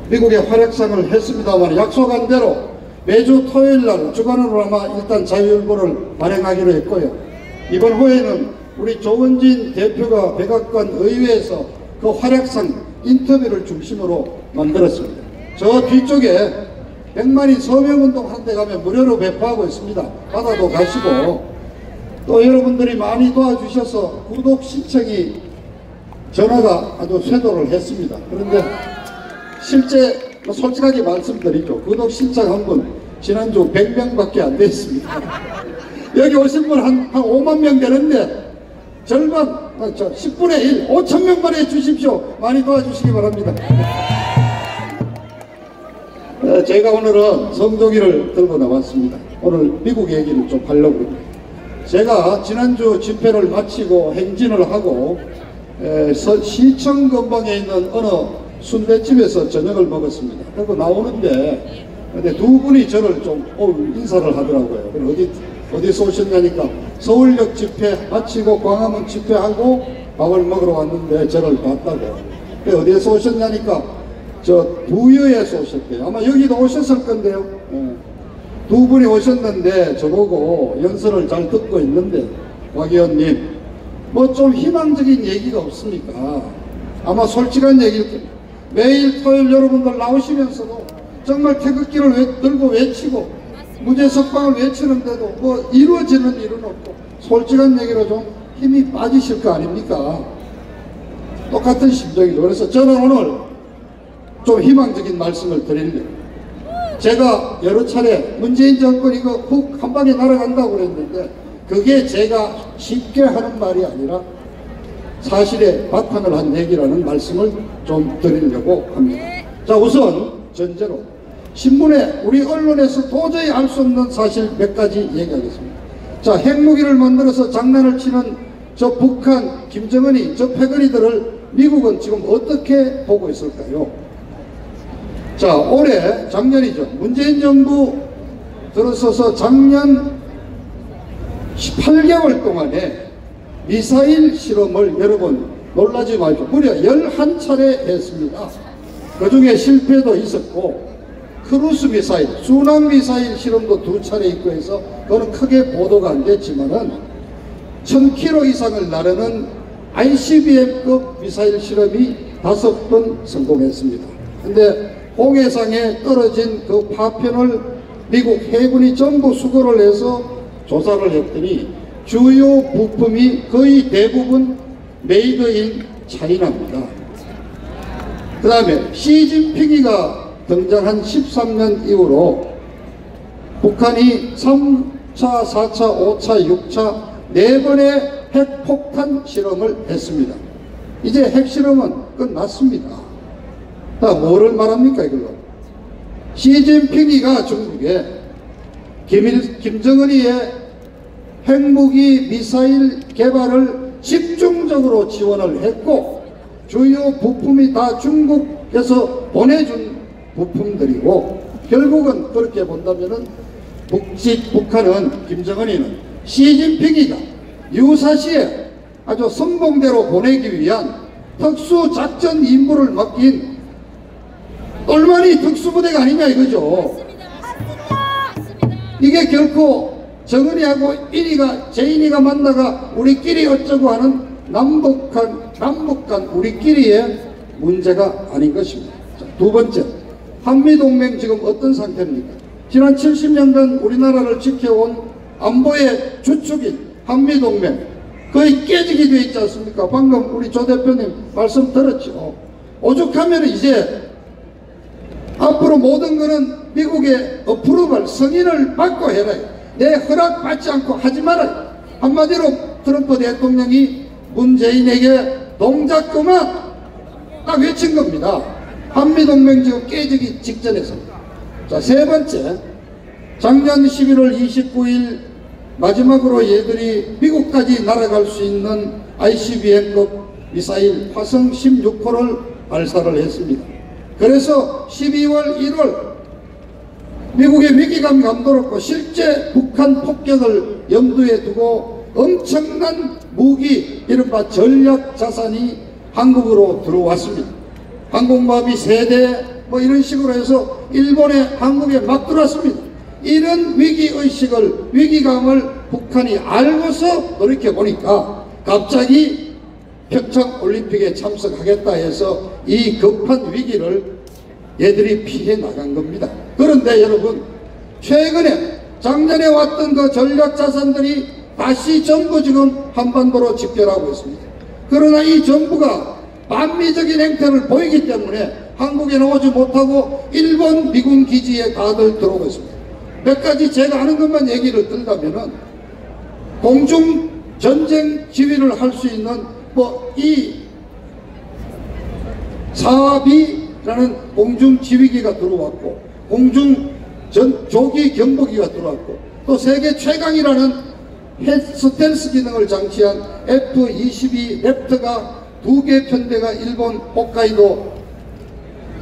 미국에 활약상을 했습니다만 약속한 대로 매주 토요일날 주간으로 아마 일단 자유일보를 발행하기로 했고요. 이번 호에는 우리 조원진 대표가 백악관 의회에서 그 활약상 인터뷰를 중심으로 만들었습니다. 저 뒤쪽에 100만인 서명운동 하는 데 가면 무료로 배포하고 있습니다. 받아도 가시고, 또 여러분들이 많이 도와주셔서 구독 신청이 전화가 아주 쇄도를 했습니다. 그런데 실제 솔직하게 말씀드리죠. 구독 신청한 분 지난주 100명밖에 안 됐습니다. 여기 오신 분 한 5만 명 되는데 절반, 10분의 1, 5,000명만 해주십시오. 많이 도와주시기 바랍니다. 제가 오늘은 성동일을 들고 나왔습니다. 오늘 미국 얘기를 좀 하려고 합니다. 제가 지난주 집회를 마치고 행진을 하고 시청 근방에 있는 어느 순대집에서 저녁을 먹었습니다. 그리고 나오는데 근데 두 분이 저를 좀 인사를 하더라고요. 어디서 오셨냐니까 서울역 집회 마치고 광화문 집회하고 밥을 먹으러 왔는데 저를 봤다고. 어디에서 오셨냐니까 저 부여에서 오셨대요. 아마 여기도 오셨을 건데요. 두 분이 오셨는데 저보고 연설을 잘 듣고 있는데 박 의원님 뭐 좀 희망적인 얘기가 없습니까? 아마 솔직한 얘기일 겁니다. 매일 토요일 여러분들 나오시면서도 정말 태극기를 들고 외치고 무죄 석방을 외치는데도 뭐 이루어지는 일은 없고 솔직한 얘기로 좀 힘이 빠지실 거 아닙니까? 똑같은 심정이죠. 그래서 저는 오늘 좀 희망적인 말씀을 드리려고, 제가 여러 차례 문재인 정권 이거 훅 한 방에 날아간다고 그랬는데 그게 제가 쉽게 하는 말이 아니라 사실에 바탕을 한 얘기라는 말씀을 좀 드리려고 합니다. 자, 우선 전제로 신문에 우리 언론에서 도저히 알 수 없는 사실 몇 가지 얘기하겠습니다. 자, 핵무기를 만들어서 장난을 치는 저 북한 김정은이 저 패거리들을 미국은 지금 어떻게 보고 있을까요? 자, 올해 작년이죠. 문재인 정부 들어서서 작년 18개월 동안에 미사일 실험을 여러분 놀라지 마십시오. 무려 11차례 했습니다. 그 중에 실패도 있었고 크루즈 미사일, 순항 미사일 실험도 2차례 있고 해서 그거는 크게 보도가 안 됐지만은 1000km 이상을 나르는 ICBM급 미사일 실험이 5번 성공했습니다. 근데 홍해상에 떨어진 그 파편을 미국 해군이 전부 수거를 해서 조사를 했더니 주요 부품이 거의 대부분 메이드 인 차이나입니다. 그 다음에 시진핑이가 등장한 13년 이후로 북한이 3차, 4차, 5차, 6차 4번의 핵폭탄 실험을 했습니다. 이제 핵실험은 끝났습니다. 자, 뭐를 말합니까 이걸로? 시진핑이가 중국에 김정은이의 핵무기 미사일 개발을 집중적으로 지원을 했고 주요 부품이 다 중국에서 보내준 부품들이고, 결국은 그렇게 본다면은 북한은 김정은이는 시진핑이가 유사시에 아주 선봉대로 보내기 위한 특수작전 임무를 맡긴 똘마니 특수부대가 아니냐 이거죠. 이게 결코 정은이하고 재인이가 만나가 우리끼리 어쩌고 하는 남북 간 우리끼리의 문제가 아닌 것입니다. 자, 두 번째, 한미동맹 지금 어떤 상태입니까? 지난 70년간 우리나라를 지켜온 안보의 주축인 한미동맹 거의 깨지게 되어 있지 않습니까? 방금 우리 조 대표님 말씀 들었죠. 오죽하면 이제 앞으로 모든 거는 미국의 어프로벌 승인을 받고 해라. 내 허락 받지 않고 하지 마라. 한마디로 트럼프 대통령이 문재인에게 동작 그만 딱 외친 겁니다. 한미동맹 지금 깨지기 직전에서. 자, 세 번째, 작년 11월 29일 마지막으로 얘들이 미국까지 날아갈 수 있는 ICBM급 미사일 화성 16호를 발사를 했습니다. 그래서 12월 1월 미국의 위기감이 감돌았고 실제 북한 폭격을 염두에 두고 엄청난 무기, 이른바 전략 자산이 한국으로 들어왔습니다. 항공모함이 3대, 뭐 이런 식으로 해서 일본에 한국에 막 들어왔습니다. 이런 위기의식을, 위기감을 북한이 알고서 돌이켜보니까 갑자기 평창올림픽에 참석하겠다 해서 이 급한 위기를 얘들이 피해 나간 겁니다. 그런데 여러분, 최근에 작년에 왔던 그 전략자산들이 다시 전부 지금 한반도로 집결하고 있습니다. 그러나 이 정부가 반미적인 행태를 보이기 때문에 한국에 나오지 못하고 일본 미군 기지에 다들 들어오고 있습니다. 몇 가지 제가 아는 것만 얘기를 들자면은 공중 전쟁 지휘를 할 수 있는 뭐 이 사비라는 공중 지휘기가 들어왔고 공중 조기 경보기가 들어왔고 또 세계 최강이라는 스텔스 기능을 장치한 F-22 랩터가 2개 편대가 일본 홋카이도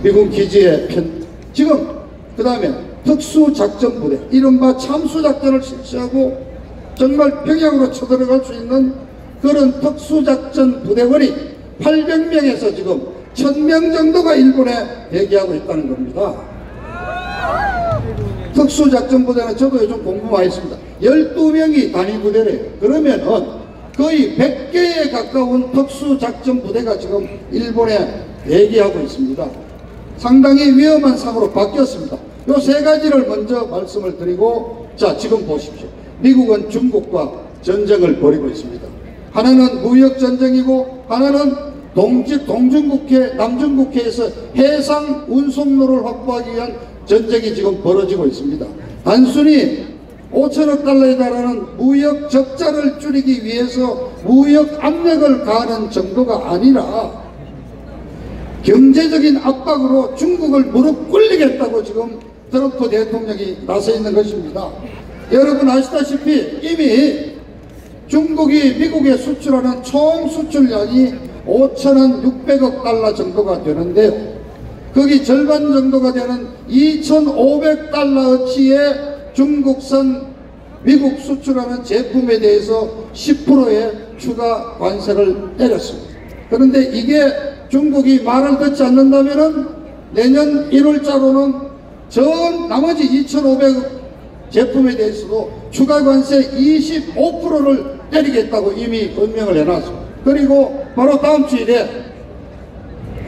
미군 기지에 지금 그 다음에 특수작전부대 이른바 참수작전을 실시하고 정말 평양으로 쳐들어갈 수 있는 그런 특수작전 부대원이 800명에서 지금 1000명 정도가 일본에 대기하고 있다는 겁니다. 특수작전부대는 저도 요즘 공부 많이 했습니다. 12명이 단위부대래요. 그러면은 거의 100개에 가까운 특수작전부대가 지금 일본에 대기하고 있습니다. 상당히 위험한 상황으로 바뀌었습니다. 요 세 가지를 먼저 말씀을 드리고, 자, 지금 보십시오. 미국은 중국과 전쟁을 벌이고 있습니다. 하나는 무역전쟁이고 하나는 동중국해, 남중국해에서 해상 운송로를 확보하기 위한 전쟁이 지금 벌어지고 있습니다. 단순히 5천억 달러에 달하는 무역 적자를 줄이기 위해서 무역 압력을 가하는 정도가 아니라 경제적인 압박으로 중국을 무릎 꿇리겠다고 지금 트럼프 대통령이 나서 있는 것입니다. 여러분 아시다시피 이미 중국이 미국에 수출하는 총 수출량이 5,600억 달러 정도가 되는데요. 거기 절반 정도가 되는 2,500달러어치의 중국산 미국 수출하는 제품에 대해서 10%의 추가 관세를 내렸습니다. 그런데 이게 중국이 말을 듣지 않는다면 내년 1월자로는 전 나머지 2,500억 제품에 대해서도 추가 관세 25%를 때리겠다고 이미 언명을 해놨습니다. 그리고 바로 다음 주일에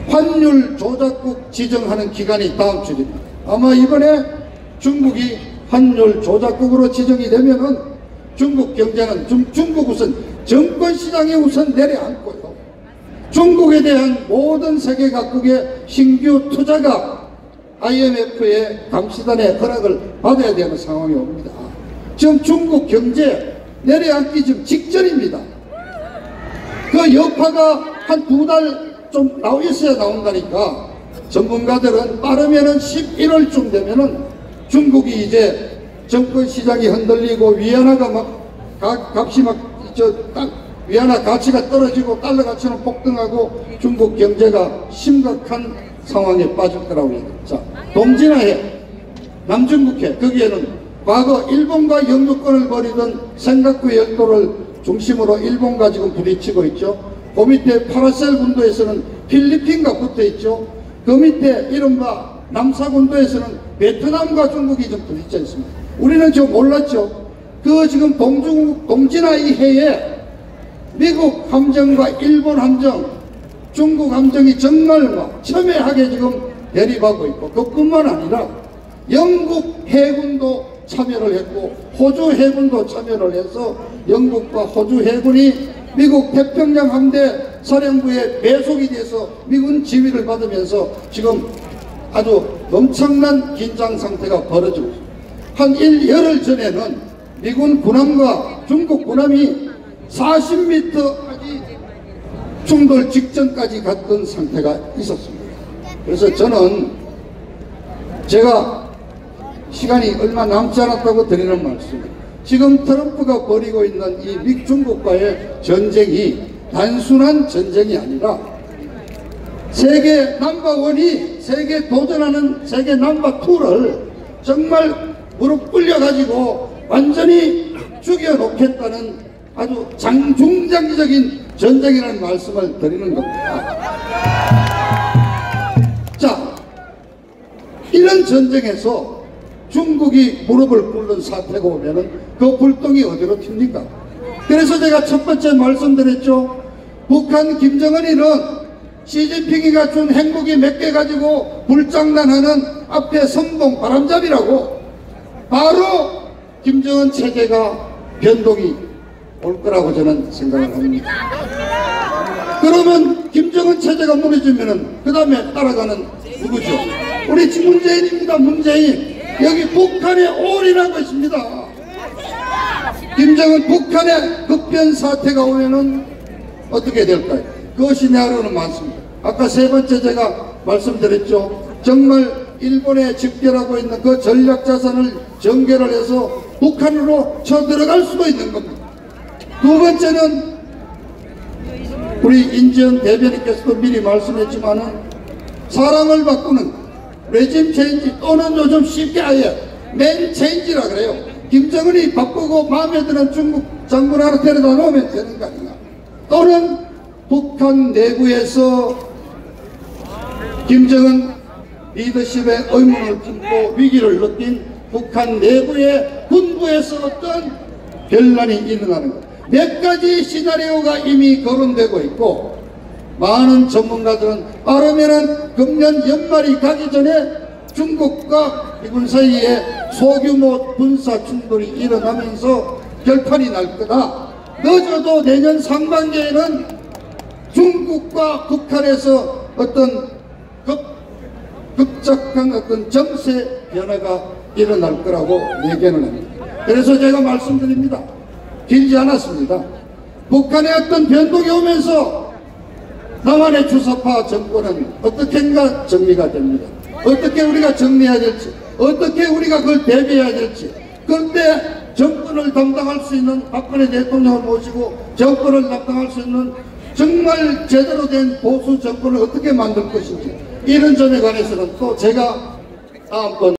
환율 조작국 지정하는 기간이 다음 주입니다. 아마 이번에 중국이 환율 조작국으로 지정이 되면은 중국 경제는 중국 우선 정권시장에 우선 내려앉고요. 중국에 대한 모든 세계 각국의 신규 투자가 IMF의 감시단의 허락을 받아야 되는 상황이 옵니다. 지금 중국 경제 내려앉기 지금 직전입니다. 그 여파가 한 2달 좀 있어야 나온다니까 전문가들은 빠르면은 11월쯤 되면은 중국이 이제 정권시장이 흔들리고 위안화가 막 값이 위안화 가치가 떨어지고 달러 가치는 폭등하고 중국 경제가 심각한 상황에 빠질 거라고 얘기합니다. 자, 동진아해, 남중국해, 거기에는 과거 일본과 영주권을 벌이던 센가쿠 열도를 중심으로 일본과 지금 부딪히고 있죠. 그 밑에 파라셀 군도에서는 필리핀과 붙어 있죠. 그 밑에 이른바 남사군도에서는 베트남과 중국이 좀 부딪혀 있습니다. 우리는 지금 몰랐죠. 그 지금 동진아해에 미국 함정과 일본 함정, 중국 함정이 정말 첨예하게 지금 대립하고 있고, 그뿐만 아니라 영국 해군도 참여를 했고 호주 해군도 참여를 해서 영국과 호주 해군이 미국 태평양 함대 사령부에 배속이 돼서 미군 지휘를 받으면서 지금 아주 엄청난 긴장 상태가 벌어지고 있습니다. 한 열흘 전에는 미군 군함과 중국 군함이 40m까지 충돌 직전까지 갔던 상태가 있었습니다. 그래서 저는 제가 시간이 얼마 남지 않았다고 드리는 말씀, 지금 트럼프가 벌이고 있는 이 미중국과의 전쟁이 단순한 전쟁이 아니라 세계 넘버1이 세계 도전하는 세계 넘버2를 정말 무릎 꿇려 가지고 완전히 죽여놓겠다는 아주 중장기적인 전쟁이라는 말씀을 드리는 겁니다. 자, 이런 전쟁에서 중국이 무릎을 꿇는 사태가 오면은 그 불똥이 어디로 튑니까? 그래서 제가 첫 번째 말씀드렸죠. 북한 김정은이는 시진핑이가 준 행복이 몇 개 가지고 불장난하는 앞에 선봉 바람잡이라고 바로 김정은 체제가 변동이 올 거라고 저는 생각을 합니다. 그러면 김정은 체제가 무너지면은 그 다음에 따라가는 누구죠? 우리 문재인입니다. 문재인. 여기 북한에 올인한 것입니다. 김정은 북한의 급변 사태가 오면은 어떻게 될까요? 그것이 내 하루는 많습니다. 아까 세 번째 제가 말씀드렸죠. 정말 일본에 집결하고 있는 그 전략 자산을 전개를 해서 북한으로 쳐들어갈 수도 있는 겁니다. 두 번째는 우리 인지현 대변인께서도 미리 말씀했지만은 사람을 바꾸는 레짐 체인지 또는 요즘 쉽게 아예 맨 체인지라 그래요. 김정은이 바꾸고 마음에 드는 중국 장군 하나 데려다 놓으면 되는 거 아닌가. 또는 북한 내부에서 김정은 리더십의 의문을 품고 위기를 느낀 북한 내부의 군부에서 어떤 변란이 일어나는 것. 몇 가지 시나리오가 이미 거론되고 있고 많은 전문가들은 빠르면은 금년 연말이 가기 전에 중국과 미군 사이에 소규모 군사 충돌이 일어나면서 결판이 날 거다. 늦어도 내년 상반기에는 중국과 북한에서 어떤 급작한 어떤 정세 변화가 일어날 거라고 예견을 합니다. 그래서 제가 말씀드립니다. 길지 않았습니다. 북한의 어떤 변동이 오면서 남한의 주사파 정권은 어떻게인가 정리가 됩니다. 어떻게 우리가 정리해야 될지, 어떻게 우리가 그걸 대비해야 될지, 그런데 정권을 담당할 수 있는 박근혜 대통령을 모시고 정권을 담당할 수 있는 정말 제대로 된 보수 정권을 어떻게 만들 것인지, 이런 점에 관해서는 또 제가 다음번